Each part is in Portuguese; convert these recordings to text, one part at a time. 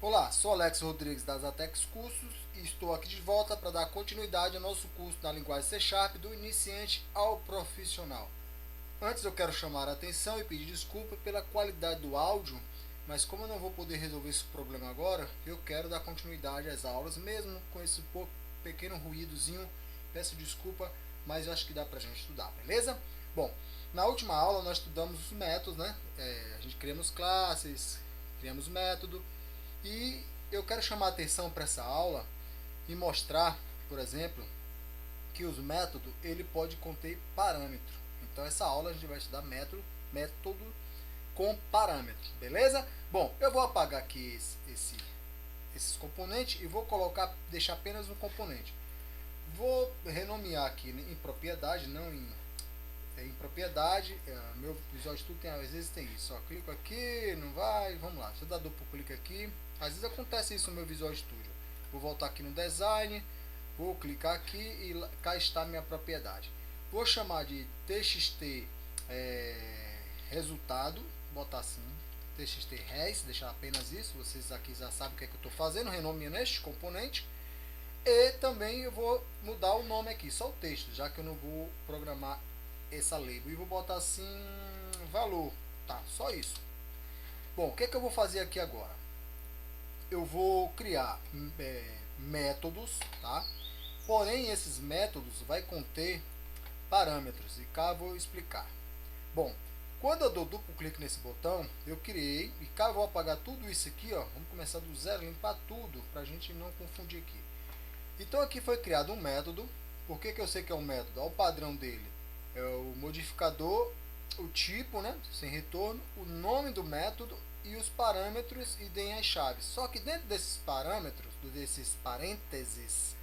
Olá, sou Alex Rodrigues da Zatex Cursos e estou aqui de volta para dar continuidade ao nosso curso na linguagem C Sharp do iniciante ao profissional. Antes eu quero chamar a atenção e pedir desculpa pela qualidade do áudio, mas como eu não vou poder resolver esse problema agora, eu quero dar continuidade às aulas, mesmo com esse pequeno ruídozinho. Peço desculpa, mas eu acho que dá para a gente estudar, beleza? Bom, na última aula nós estudamos os métodos, né? A gente criamos classes, criamos método, e eu quero chamar a atenção para essa aula e mostrar, por exemplo, que os métodos ele pode conter parâmetro. Então essa aula a gente vai estudar método com parâmetros, beleza? Bom, eu vou apagar aqui esses componentes e vou deixar apenas um componente. Vou renomear aqui em propriedade, não em propriedade. Meu Visual Studio às vezes tem isso. Ó, clico aqui, não vai, vamos lá. Se eu dar duplo clique aqui, às vezes acontece isso no meu Visual Studio. Vou voltar aqui no design, vou clicar aqui e cá está a minha propriedade. Vou chamar de txt resultado, botar assim, txt res, deixar apenas isso. Vocês aqui já sabem o que é que eu estou fazendo, renomeando este componente. E também eu vou mudar o nome aqui, só o texto, já que eu não vou programar essa label. E vou botar assim, valor, tá, só isso. Bom, o que é que eu vou fazer aqui agora? Eu vou criar métodos, tá? Porém, esses métodos vai conter parâmetros, e cá eu vou explicar. Bom, quando eu dou duplo clique nesse botão, eu criei, e cá eu vou apagar tudo isso aqui, ó. Vamos começar do zero, limpar tudo, para a gente não confundir aqui. Então aqui foi criado um método. Por que eu sei que é um método? O padrão dele é o modificador, o tipo, né, sem retorno, o nome do método e os parâmetros e deem as chaves. Só que dentro desses parâmetros, desses parênteses,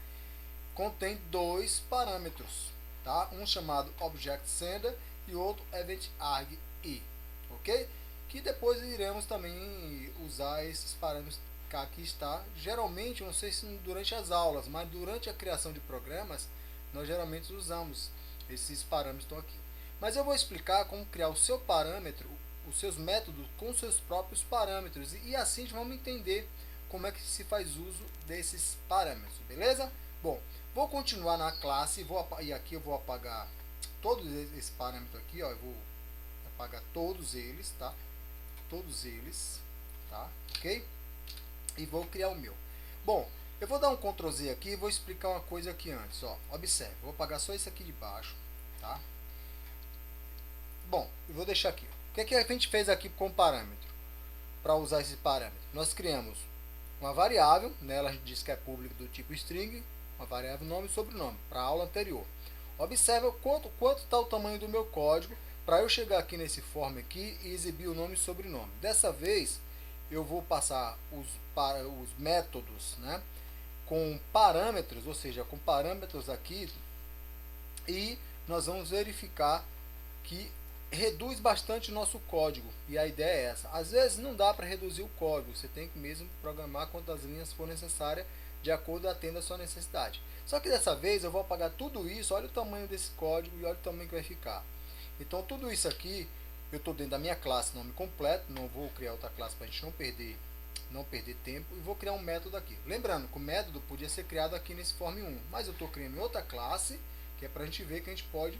contém dois parâmetros, tá? Um chamado object_sender e outro event_arg_i, ok? Que depois iremos também usar esses parâmetros que aqui está. Geralmente, não sei se durante as aulas, mas durante a criação de programas, nós geralmente usamos esses parâmetros que estão aqui. Mas eu vou explicar como criar o seu parâmetro, os seus métodos com seus próprios parâmetros, e assim vamos entender como é que se faz uso desses parâmetros, beleza? Bom, vou continuar na classe e aqui eu vou apagar todos esses parâmetros aqui, ó, eu vou apagar todos eles, tá? Todos eles, tá? Ok? E vou criar o meu. Bom, eu vou dar um Ctrl Z aqui e vou explicar uma coisa aqui antes, ó. Observe, vou apagar só isso aqui de baixo, tá? Bom, eu vou deixar aqui. O que é que a gente fez aqui com parâmetro? Para usar esse parâmetro, nós criamos uma variável, nela a gente diz que é público do tipo string, uma variável nome e sobrenome, para a aula anterior. Observe quanto está o tamanho do meu código para eu chegar aqui nesse form aqui e exibir o nome e sobrenome. Dessa vez eu vou passar os métodos, né, com parâmetros, ou seja, com parâmetros aqui, e nós vamos verificar que reduz bastante o nosso código, e a ideia é essa. Às vezes não dá para reduzir o código, você tem que mesmo programar quantas linhas for necessária de acordo atendo a sua necessidade. Só que dessa vez eu vou apagar tudo isso, olha o tamanho desse código e olha o tamanho que vai ficar. Então tudo isso aqui eu estou dentro da minha classe nome completo, não vou criar outra classe para a gente não perder tempo, e vou criar um método aqui. Lembrando que o método podia ser criado aqui nesse form 1, mas eu estou criando outra classe, que é para a gente ver que a gente pode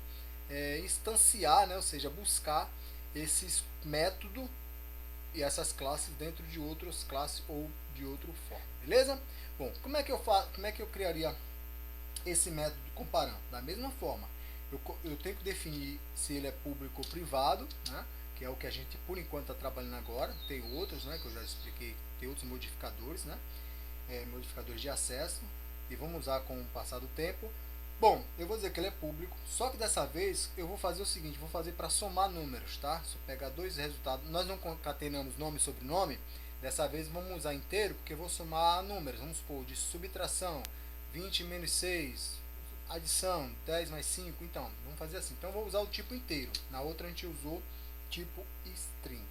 instanciar, né, ou seja, buscar esses métodos e essas classes dentro de outras classes ou de outro forma, beleza? Bom, como é que eu criaria esse método comparando? Da mesma forma, eu tenho que definir se ele é público ou privado, né, que é o que a gente por enquanto está trabalhando agora. Tem outros, né, que eu já expliquei, tem outros modificadores, né, modificadores de acesso, e vamos usar com o passar do tempo. Bom, eu vou dizer que ele é público, só que dessa vez eu vou fazer o seguinte, vou fazer para somar números, tá? Se eu pegar dois resultados, nós não concatenamos nome e sobrenome, dessa vez vamos usar inteiro, porque eu vou somar números, vamos supor, de subtração, 20 menos 6, adição, 10 mais 5, então, vamos fazer assim. Então eu vou usar o tipo inteiro, na outra a gente usou tipo string.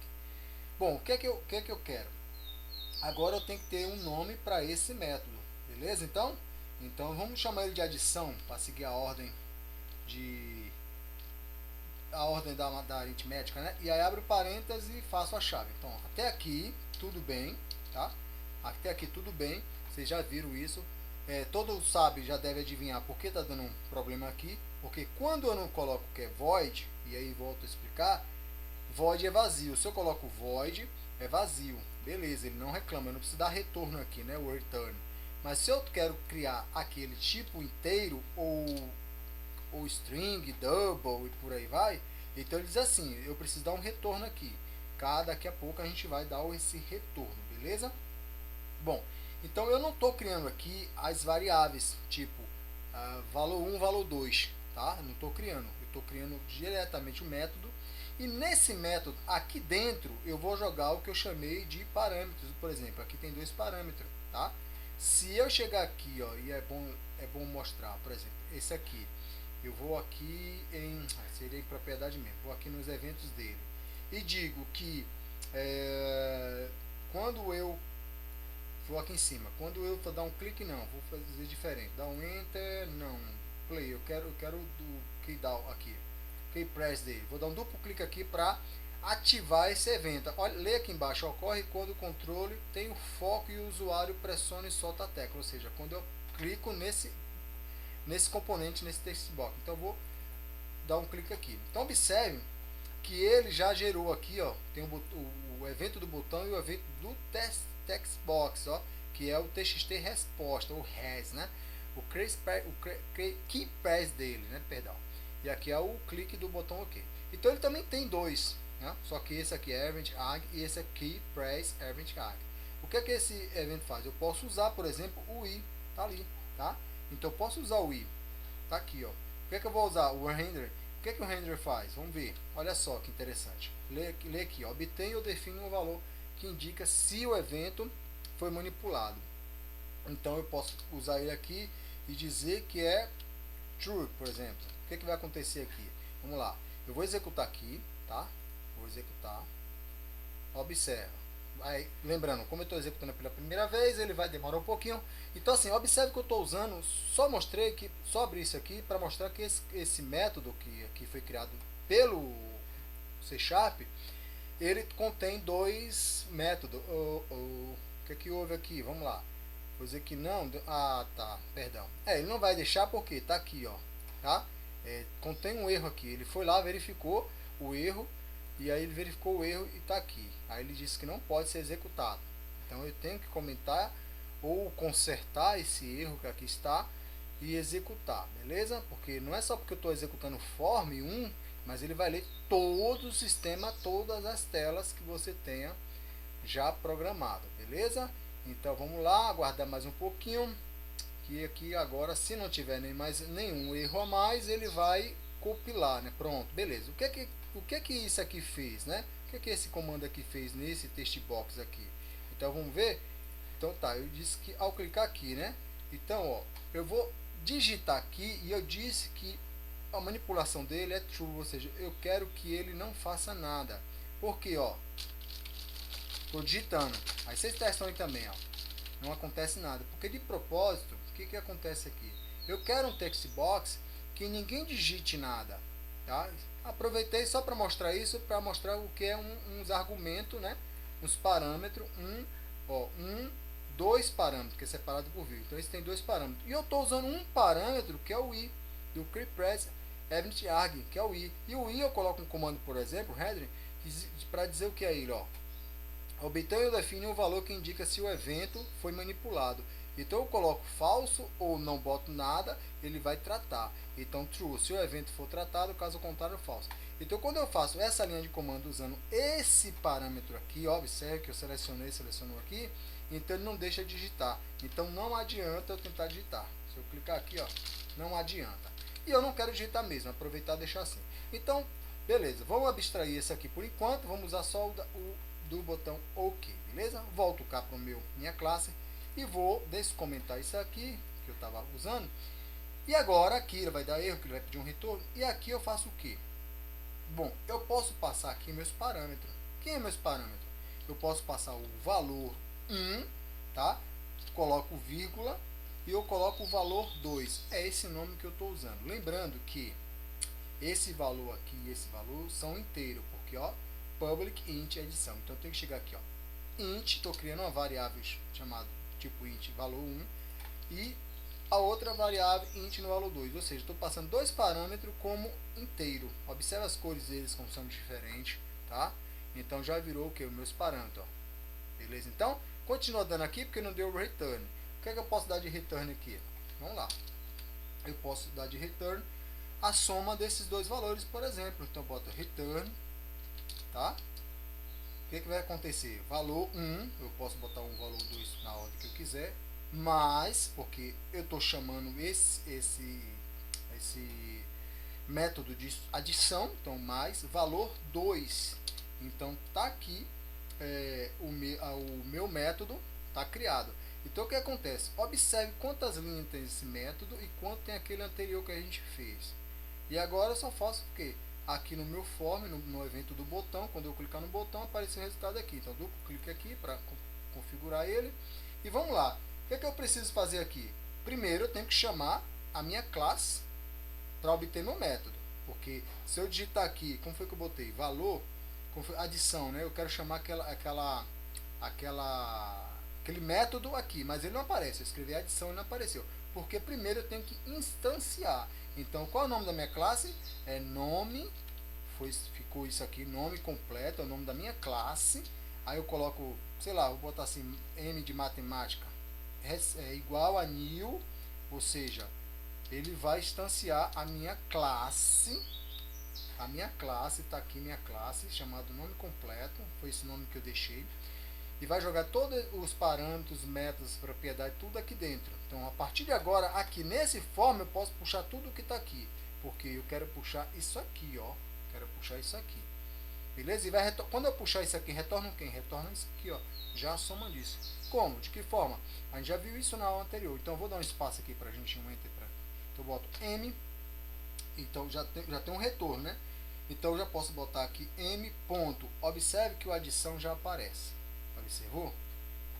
Bom, o que é que eu quero? Agora eu tenho que ter um nome para esse método, beleza? Então vamos chamar ele de adição para seguir a ordem da aritmética, né? E aí abro parênteses e faço a chave. Então até aqui tudo bem, tá? Até aqui tudo bem, vocês já viram isso. Todos sabem, já deve adivinhar por que está dando um problema aqui. Porque quando eu não coloco que é void, e aí volto a explicar, void é vazio. Se eu coloco void, é vazio. Beleza, ele não reclama, eu não preciso dar retorno aqui, né, o return. Mas se eu quero criar aquele tipo inteiro, ou string, double e por aí vai, então ele diz assim, eu preciso dar um retorno aqui. Daqui a pouco a gente vai dar esse retorno, beleza? Bom, então eu não estou criando aqui as variáveis, tipo valor 1, valor 2, tá? Não estou criando, eu estou criando diretamente o método. E nesse método, aqui dentro, eu vou jogar o que eu chamei de parâmetros. Por exemplo, aqui tem dois parâmetros, tá? Se eu chegar aqui, ó, e é bom mostrar, por exemplo, esse aqui, eu vou aqui seria em propriedade mesmo, vou aqui nos eventos dele e digo que quando eu vou aqui em cima, quando eu for dar um clique, não, vou fazer diferente, dar um enter, não, play, eu quero do key down aqui, key press dele, vou dar um duplo clique aqui para ativar esse evento. Olha, lê aqui embaixo, ocorre quando o controle tem o foco e o usuário pressiona e solta a tecla, ou seja, quando eu clico nesse componente, nesse text box. Então eu vou dar um clique aqui. Então observe que ele já gerou aqui, ó, tem o evento do botão e o evento do text box, ó, que é o txt resposta, ou res, né? O key press dele, né? Perdão. E aqui é o clique do botão OK. Então ele também tem dois, né? Só que esse aqui é event ag e esse aqui press event ag. O que é que esse evento faz? Eu posso usar, por exemplo, o i, tá ali, tá? Então eu posso usar o i, tá aqui, ó. O que é que eu vou usar? O render. O que é que o render faz? Vamos ver. Olha só que interessante. Lê aqui, ó. Obtém ou define um valor que indica se o evento foi manipulado. Então eu posso usar ele aqui e dizer que é true, por exemplo. O que é que vai acontecer aqui? Vamos lá. Eu vou executar aqui, tá? Vou executar. Observa. Aí, lembrando, como eu estou executando pela primeira vez, ele vai demorar um pouquinho. Então assim, observe que eu estou usando, só abri isso aqui para mostrar que esse método que foi criado pelo C Sharp, ele contém dois métodos. O que é que houve aqui? Vamos lá. Vou dizer que não. Tá, perdão. Ele não vai deixar porque tá aqui, ó. Tá? Contém um erro aqui. Ele foi lá, verificou o erro. E aí ele verificou o erro e está aqui. Aí ele disse que não pode ser executado. Então eu tenho que comentar ou consertar esse erro que aqui está e executar, beleza? Porque não é só porque eu estou executando form 1, mas ele vai ler todo o sistema, todas as telas que você tenha já programado, beleza? Então vamos lá, aguardar mais um pouquinho, que aqui agora, se não tiver nenhum erro a mais, ele vai compilar, né? Pronto, beleza. O que é que isso aqui fez, né? O que é que esse comando aqui fez nesse text box aqui? Então vamos ver. Então tá, eu disse que ao clicar aqui, né? Então, ó, eu vou digitar aqui e eu disse que a manipulação dele é true, ou seja, eu quero que ele não faça nada. Porque, ó, tô digitando. Aí vocês testam aí também, ó. Não acontece nada. Porque de propósito, o que acontece aqui? Eu quero um text box que ninguém digite nada, tá? Aproveitei só para mostrar isso, para mostrar o que é uns argumentos, né? Uns parâmetros, dois parâmetros, que é separado por vírgula. Então esse tem dois parâmetros. E eu estou usando um parâmetro que é o i, do keypress event arg, que é o i. E o i eu coloco um comando, por exemplo, header, para dizer o que é ele, ó. Obtém ou define um valor que indica se o evento foi manipulado. Então eu coloco falso ou não boto nada, ele vai tratar. Então true, se o evento for tratado, caso contrário, falso. Então quando eu faço essa linha de comando usando esse parâmetro aqui, ó, observe que eu selecionou aqui, então ele não deixa digitar. Então não adianta eu tentar digitar. Se eu clicar aqui, ó, não adianta. E eu não quero digitar mesmo, aproveitar e deixar assim. Então, beleza, vamos abstrair esse aqui por enquanto, vamos usar só o do botão OK, beleza? Volto cá para minha classe e vou descomentar isso aqui que eu estava usando. E agora aqui ele vai dar erro, que ele vai pedir um retorno. E aqui eu faço o que? Bom, eu posso passar aqui meus parâmetros. Quem é meus parâmetros? Eu posso passar o valor 1, tá? Coloco vírgula e eu coloco o valor 2. É esse nome que eu estou usando. Lembrando que esse valor aqui e esse valor são inteiros, porque ó, public int edição. Então eu tenho que chegar aqui, ó. int, estou criando uma variável chamada tipo int valor 1 e a outra variável int no valor 2, ou seja, estou passando dois parâmetros como inteiro. Observe as cores deles como são diferentes, tá? Então já virou o que? Os meus parâmetros, ó. Beleza? Então, continua dando aqui porque não deu return. O que é que eu posso dar de return aqui? Vamos lá. Eu posso dar de return a soma desses dois valores, por exemplo. Então, eu boto return, tá? O que vai acontecer? Valor 1, eu posso botar um valor 2 na ordem que eu quiser, mas, porque eu estou chamando esse método de adição, então mais, valor 2. Então, tá aqui o meu método, tá criado. Então, o que acontece? Observe quantas linhas tem esse método e quanto tem aquele anterior que a gente fez. E agora eu só faço o quê? Aqui no meu form, no evento do botão, quando eu clicar no botão, aparece o resultado aqui. Então, duplo clique aqui para configurar ele. E vamos lá. O que é que eu preciso fazer aqui? Primeiro, eu tenho que chamar a minha classe para obter meu método. Porque se eu digitar aqui, como foi que eu botei? Valor, adição, né? Eu quero chamar aquele método aqui, mas ele não aparece. Eu escrevi adição e não apareceu. Porque primeiro eu tenho que instanciar. Então, qual é o nome da minha classe? É nome, ficou isso aqui, nome completo, é o nome da minha classe. Aí eu coloco, sei lá, vou botar assim, M de matemática, é igual a new, ou seja, ele vai instanciar a minha classe. A minha classe, está aqui minha classe, chamado nome completo, foi esse nome que eu deixei. E vai jogar todos os parâmetros, métodos, propriedade, tudo aqui dentro. Então, a partir de agora, aqui nesse form, eu posso puxar tudo que está aqui. Porque eu quero puxar isso aqui, ó. Quero puxar isso aqui. Beleza? E quando eu puxar isso aqui, retorna quem? Retorna isso aqui, ó. Já a soma disso. Como? De que forma? A gente já viu isso na aula anterior. Então, eu vou dar um espaço aqui para a gente, um enter. Então, eu boto M. Então, já tem um retorno, né? Então, eu já posso botar aqui M. Observe que o adição já aparece. Observou?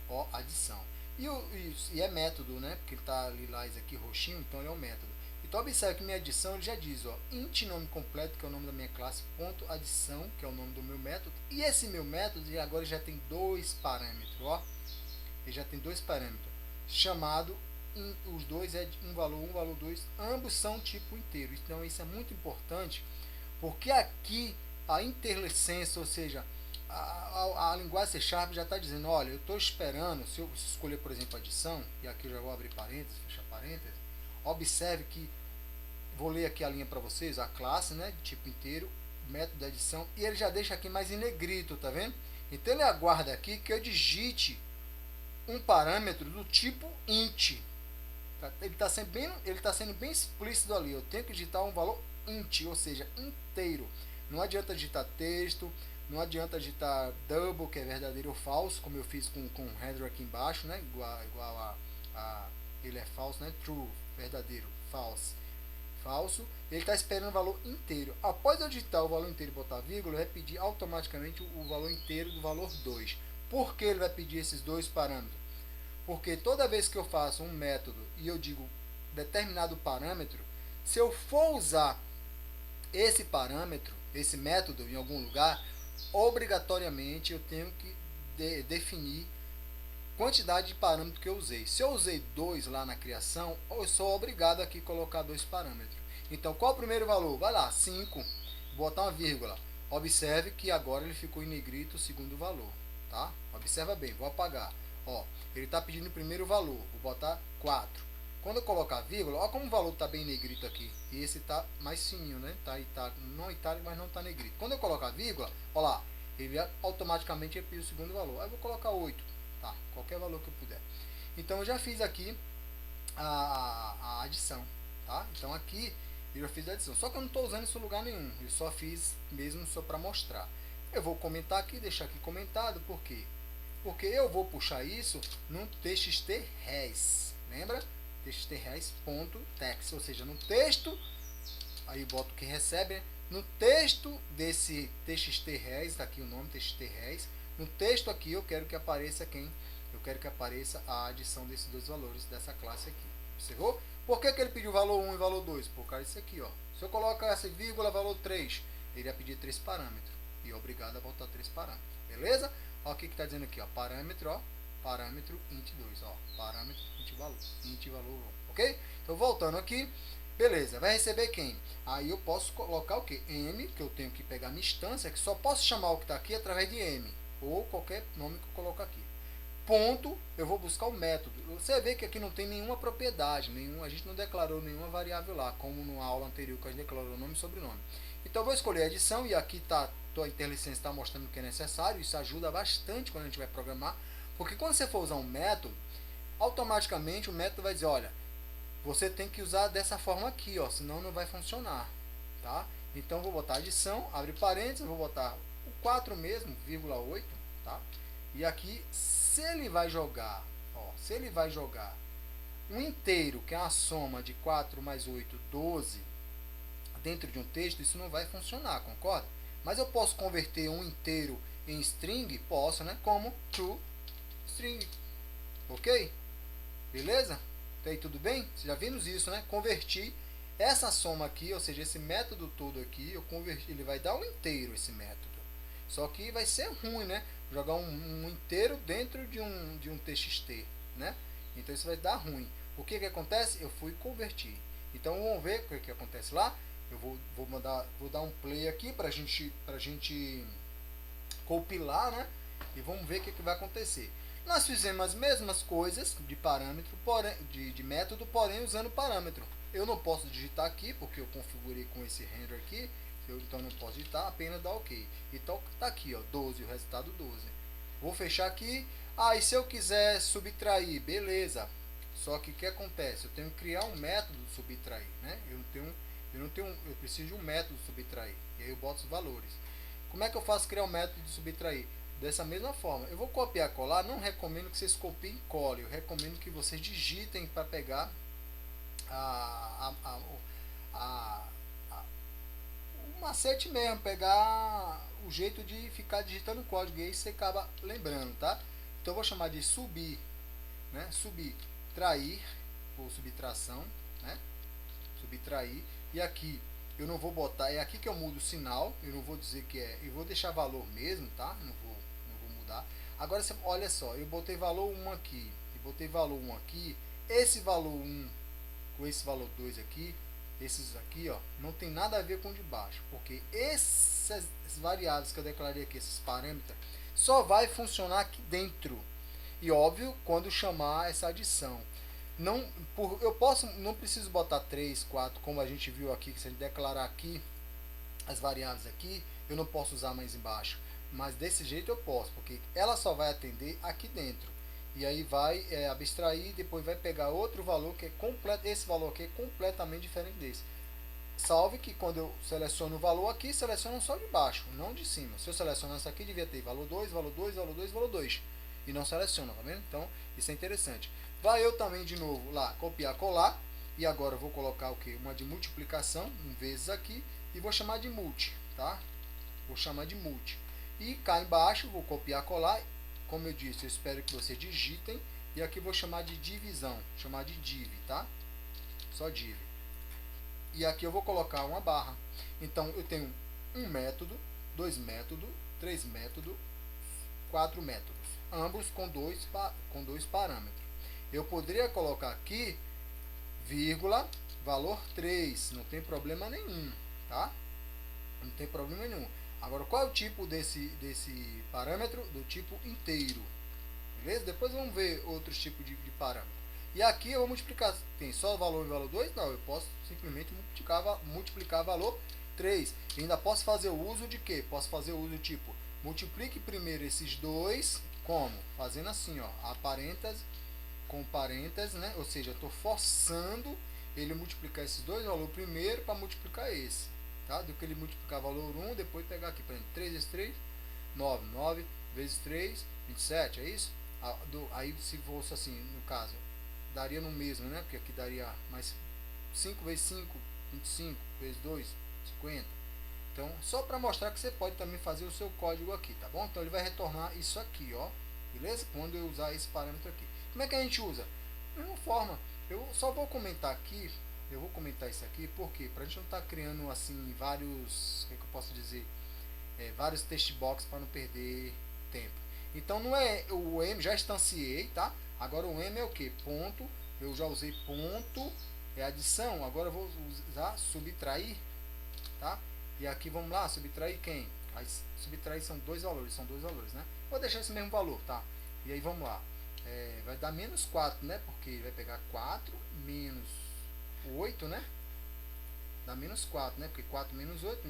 Ó, adição. E é método, né? Porque ele está lilás aqui, roxinho, então ele é um método. Então, observe que minha adição ele já diz, ó, int nome completo, que é o nome da minha classe, ponto adição, que é o nome do meu método. E esse meu método, agora já tem dois parâmetros, ó. Ele já tem dois parâmetros. Chamado, os dois é um valor 2, ambos são tipo inteiro. Então, isso é muito importante, porque aqui a interlicença, ou seja, a linguagem C# já está dizendo, olha, eu estou esperando, se eu escolher, por exemplo, adição, e aqui eu já vou abrir parênteses, fechar parênteses, observe que, vou ler aqui a linha para vocês, a classe, né, de tipo inteiro, método de adição, e ele já deixa aqui mais em negrito, tá vendo? Então ele aguarda aqui que eu digite um parâmetro do tipo int. Ele está sendo bem explícito ali, eu tenho que digitar um valor int, ou seja, inteiro. Não adianta digitar texto, não adianta digitar double, que é verdadeiro ou falso, como eu fiz com o header aqui embaixo, né? Igual a ele é falso, né? True, verdadeiro, falso. Ele está esperando o valor inteiro. Após eu digitar o valor inteiro e botar vírgula, ele vai pedir automaticamente o valor inteiro do valor 2. Por que ele vai pedir esses dois parâmetros? Porque toda vez que eu faço um método e eu digo determinado parâmetro, se eu for usar esse parâmetro, esse método em algum lugar, obrigatoriamente eu tenho que definir quantidade de parâmetro que eu usei. Se eu usei 2 lá na criação, eu sou obrigado aqui a colocar 2 parâmetros. Então, qual o primeiro valor? Vai lá, 5, botar uma vírgula. Observe que agora ele ficou em negrito o segundo valor, tá? Observa bem, vou apagar. Ó, ele está pedindo o primeiro valor, vou botar 4. Quando eu colocar vírgula, olha como o valor está bem negrito aqui. E esse está mais fininho, né? Tá itálico, não itálico, mas não está negrito. Quando eu colocar vírgula, olha lá, ele automaticamente pediu o segundo valor. Aí eu vou colocar 8, tá? Qualquer valor que eu puder. Então eu já fiz aqui a adição, tá? Então aqui eu já fiz a adição. Só que eu não estou usando isso em lugar nenhum. Eu só fiz mesmo só para mostrar. Eu vou comentar aqui, deixar aqui comentado, por quê? Porque eu vou puxar isso no txt-res, lembra? txt-res.text, ou seja, no texto, aí eu boto que recebe, no texto desse txt-res, está aqui o nome txt-res, no texto aqui eu quero que apareça quem? Eu quero que apareça a adição desses dois valores dessa classe aqui, observou? Por que ele pediu valor 1 e valor 2? Por causa disso aqui, ó. Se eu colocar essa vírgula valor 3, ele vai pedir 3 parâmetros, e é obrigado a botar 3 parâmetros, beleza? Ó, o que está dizendo aqui, ó, parâmetro, ó, parâmetro int2, ó, parâmetro int valor, ok? Então voltando aqui, beleza, vai receber quem? Aí eu posso colocar o que? M, que eu tenho que pegar minha instância, que só posso chamar o que está aqui através de M, ou qualquer nome que eu coloco aqui. Ponto, eu vou buscar o método. Você vê que aqui não tem nenhuma propriedade, a gente não declarou nenhuma variável lá, como na aula anterior que a gente declarou nome e sobrenome. Então eu vou escolher a edição, e aqui tá, a IntelliSense está mostrando o que é necessário. Isso ajuda bastante quando a gente vai programar, porque quando você for usar um método, automaticamente o método vai dizer, olha, você tem que usar dessa forma aqui, ó, senão não vai funcionar, tá? Então vou botar adição, abre parênteses, vou botar o 4 mesmo, vírgula 8, tá? E aqui, se ele vai jogar, ó, se ele vai jogar um inteiro, que é uma soma de 4 mais 8, 12, dentro de um texto, isso não vai funcionar, concorda? Mas eu posso converter um inteiro em string? Posso, né? Como toString, ok? Beleza? Até aí tudo bem? Já vimos isso, né? Convertir essa soma aqui, ou seja, esse método todo aqui, ele vai dar um inteiro esse método. Só que vai ser ruim, né? Jogar um inteiro dentro de um TXT, né? Então isso vai dar ruim. O que acontece? Eu fui convertir. Então vamos ver o que acontece lá. Eu vou dar um play aqui para a gente compilar, né? E vamos ver o que vai acontecer. Nós fizemos as mesmas coisas de parâmetro, porém, de método, porém usando parâmetro. Eu não posso digitar aqui porque eu configurei com esse render aqui. Então não posso digitar, apenas dar OK. Então tá aqui, ó, 12, o resultado 12. Vou fechar aqui. E se eu quiser subtrair, beleza. Só que o que acontece? Eu tenho que criar um método de subtrair, né? Eu preciso de um método de subtrair. E aí eu boto os valores. Como é que eu faço criar um método de subtrair? Dessa mesma forma. Eu vou copiar e colar. Não recomendo que vocês copiem e colhem. Eu recomendo que vocês digitem para pegar o macete mesmo, pegar o jeito de ficar digitando o código, e aí você acaba lembrando, tá? Então eu vou chamar de subir, né? Subtrair, ou subtração, né? Subtrair, e aqui eu não vou botar, é aqui que eu mudo o sinal, eu não vou dizer que é, eu vou deixar valor mesmo, tá? Não vou mudar. Agora, olha só, eu botei valor 1 aqui, e botei valor 1 aqui, esse valor 1 com esse valor 2 aqui, esses aqui, ó, não tem nada a ver com o de baixo, porque essas variáveis que eu declarei aqui, esses parâmetros, só vai funcionar aqui dentro. E óbvio, quando chamar essa adição. Não preciso botar 3, 4, como a gente viu aqui, que se a gente declarar aqui as variáveis aqui, eu não posso usar mais embaixo. Mas desse jeito eu posso, porque ela só vai atender aqui dentro. E aí vai abstrair, depois vai pegar outro valor que é completo. Esse valor aqui é completamente diferente desse. Salve que quando eu seleciono o valor aqui, seleciona só de baixo, não de cima. Se eu selecionar isso aqui, devia ter valor 2, valor 2, valor 2, valor 2. E não seleciona, tá vendo? Então, isso é interessante. Vai eu também de novo lá, copiar, colar. E agora eu vou colocar o que? Uma de multiplicação, vezes aqui. E vou chamar de multi, tá? Vou chamar de multi. E cá embaixo, vou copiar, colar. Como eu disse, eu espero que vocês digitem. E aqui vou chamar de divisão, chamar de div, tá? Só div. E aqui eu vou colocar uma barra. Então eu tenho um método, 2 métodos, 3 métodos, 4 métodos, ambos com dois parâmetros. Eu poderia colocar aqui vírgula, valor 3, não tem problema nenhum, tá? Não tem problema nenhum. Agora, qual é o tipo desse parâmetro? Do tipo inteiro, beleza? Depois vamos ver outros tipos de parâmetro. E aqui eu vou multiplicar, tem só valor e valor 2? Não, eu posso simplesmente multiplicar valor 3. E ainda posso fazer o uso de quê? Posso fazer o uso tipo, multiplique primeiro esses dois, como? Fazendo assim, ó, a parêntese, com parênteses, né? Ou seja, eu estou forçando ele multiplicar esses dois valores primeiro para multiplicar esse. Tá? Do que ele multiplicar valor 1, depois pegar aqui, por exemplo, 3 vezes 3, 9. 9 vezes 3, 27, é isso? Aí se fosse assim, no caso, daria no mesmo, né? Porque aqui daria mais 5 vezes 5, 25, vezes 2, 50. Então, só para mostrar que você pode também fazer o seu código aqui, tá bom? Então, ele vai retornar isso aqui, ó. Beleza? Quando eu usar esse parâmetro aqui. Como é que a gente usa? Da mesma forma, eu só vou comentar aqui, eu vou comentar isso aqui, porque para a gente não estar criando assim vários, o que eu posso dizer, vários text box para não perder tempo. Então não é o M, já instanciei, tá? Agora o M é o que? Ponto, eu já usei ponto, é adição, agora eu vou usar subtrair, tá? E aqui vamos lá, subtrair quem? Aí, subtrair são dois valores, né? Vou deixar esse mesmo valor, tá? E aí vamos lá, vai dar menos 4, né? Porque vai pegar 4 menos 8, né? Dá menos 4, né? Porque 4 menos 8,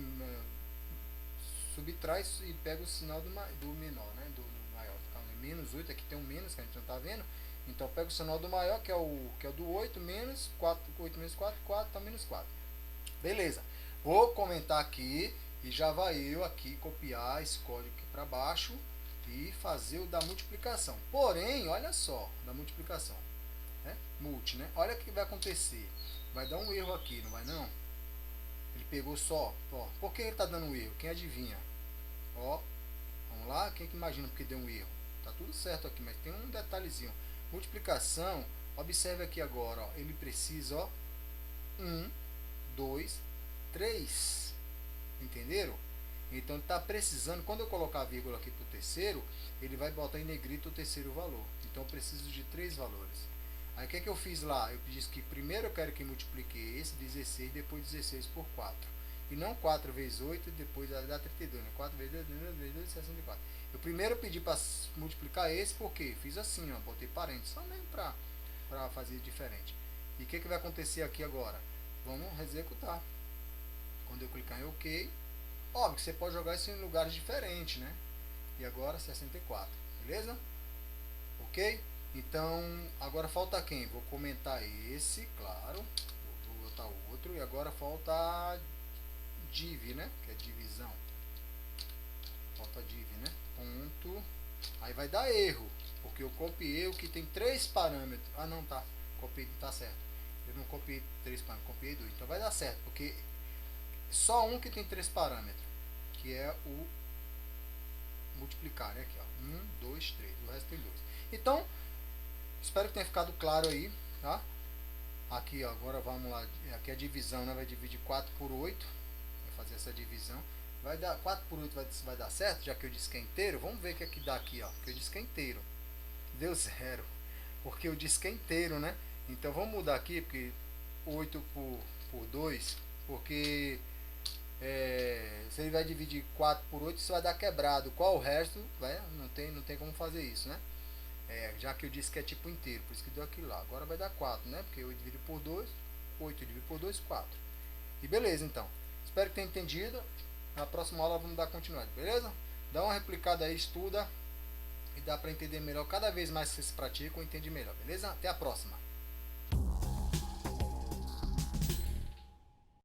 subtrai e pega o sinal do menor, né? Do maior. Então, menos 8, aqui tem um menos que a gente não está vendo. Então, pega o sinal do maior, que é o do 8, menos 4, 8 menos 4, 4, tá menos 4. Beleza. Vou comentar aqui e já vai eu aqui copiar esse código aqui para baixo e fazer o da multiplicação. Porém, olha só, da multiplicação, né? Multi, né? Olha o que vai acontecer. Vai dar um erro aqui, não vai não? Ele pegou só, ó. Por que ele está dando um erro? Quem adivinha? Ó, vamos lá, quem que imagina porque deu um erro? Tá tudo certo aqui, mas tem um detalhezinho. Multiplicação, observe aqui agora, ó. Ele precisa, ó, 1, 2, 3. Entenderam? Então está precisando, quando eu colocar a vírgula aqui para o terceiro, ele vai botar em negrito o terceiro valor. Então eu preciso de 3 valores. Aí o que eu fiz lá? Eu disse que primeiro eu quero que multiplique esse 16, depois 16 por 4. E não 4 vezes 8 e depois dá 32, né? 4 vezes 2, 2 vezes 2, 64. Eu primeiro pedi para multiplicar esse porque fiz assim, ó, botei parênteses, só mesmo para fazer diferente. E o que vai acontecer aqui agora? Vamos executar. Quando eu clicar em OK, óbvio que você pode jogar isso em lugares diferentes, né? E agora 64, beleza? Ok? Então, agora falta quem? Vou comentar esse, claro. Vou botar outro. E agora falta div, né? Que é divisão. Falta div, né? Ponto. Aí vai dar erro. Porque eu copiei o que tem 3 parâmetros. Ah, não, tá. Copiei, tá certo. Eu não copiei 3 parâmetros, copiei 2. Então vai dar certo. Porque só um que tem 3 parâmetros. Que é o multiplicar, né? Aqui, ó. 1, 2, 3. O resto tem 2. Então, espero que tenha ficado claro aí, tá? Aqui, ó, agora vamos lá. Aqui é a divisão, né? Vai dividir 4 por 8. Vai fazer essa divisão. Vai dar 4 por 8 vai dar certo, já que eu disse que é inteiro. Vamos ver o que é que dá aqui, ó. Que eu disse que é inteiro. Deu 0. Porque eu disse que é inteiro, né? Então vamos mudar aqui, porque 8 por 2. Porque se ele vai dividir 4 por 8, isso vai dar quebrado. Qual o resto? Não tem como fazer isso, né? Já que eu disse que é tipo inteiro, por isso que deu aquilo lá. Agora vai dar 4, né? Porque 8 dividido por 2, 8 dividido por 2, 4. E beleza, então. Espero que tenha entendido. Na próxima aula vamos dar continuidade, beleza? Dá uma replicada aí, estuda. E dá para entender melhor. Cada vez mais que vocês praticam, entende melhor, beleza? Até a próxima.